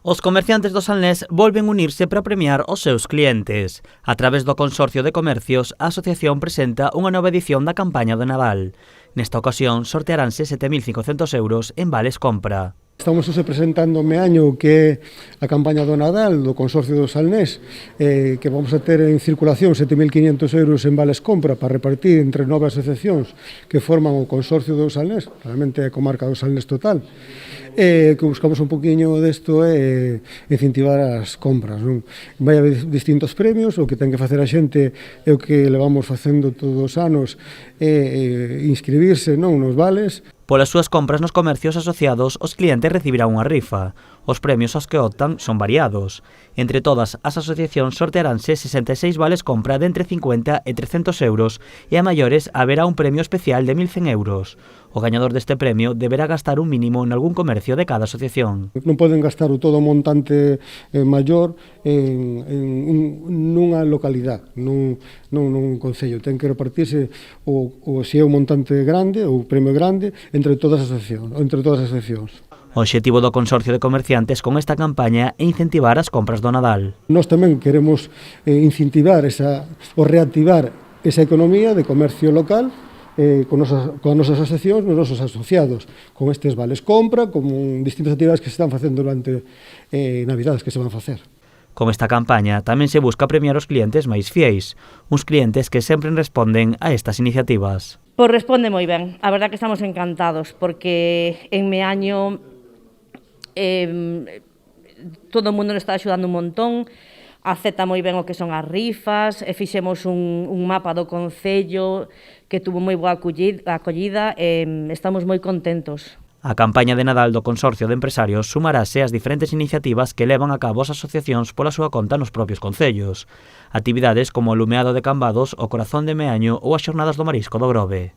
Os comerciantes do Salnés volven unirse para premiar os seus clientes. A través do Consorcio de Comercios, a asociación presenta unha nova edición da campaña de Nadal. Nesta ocasión, sortearánse 7.500 euros en vales compra. Estamos presentando o meaño que é a campaña do Nadal do Consorcio do Salnés, que vamos a ter en circulación 7.500 euros en vales compra para repartir entre 9 asociacións que forman o Consorcio do Salnés, realmente é a comarca do Salnés total. Que buscamos un poquinho desto é incentivar as compras, non? Vai haber distintos premios, o que ten que facer a xente é o que levamos facendo todos os anos, inscribirse, non, nos vales. Polas súas compras nos comercios asociados, os clientes recibirán unha rifa. Os premios aos que optan son variados. Entre todas as asociacións sortearánse 66 vales compra de entre 50 e 300 euros e a maiores haberá un premio especial de 1.100 euros. O gañador deste premio deberá gastar un mínimo en algún comercio de cada asociación. Non poden gastar o todo montante maior nunha localidade, nun concello. Ten que repartirse se é un montante grande, ou premio grande, entre todas as asociacións. O obxectivo do Consorcio de Comerciantes con esta campaña é incentivar as compras do Nadal. Nós tamén queremos incentivar ou reactivar esa economía de comercio local con as nosas asociacións, nos nosos asociados, con estes vales compra, con distintas actividades que se están facendo durante Navidades que se van facer. Con esta campaña tamén se busca premiar os clientes máis fiéis, uns clientes que sempre responden a estas iniciativas. Pois responde moi ben, a verdad que estamos encantados, porque en Meaño todo o mundo nos está axudando un montón, acepta moi ben o que son as rifas, e fixemos un mapa do concello que tuvo moi boa acollida, estamos moi contentos. A campaña de Nadal do Consorcio de Empresarios sumarase ás diferentes iniciativas que levan a cabo as asociacións pola súa conta nos propios concellos. Actividades como o lumeado de Cambados, o Corazón de Meaño ou as Xornadas do Marisco do Grove.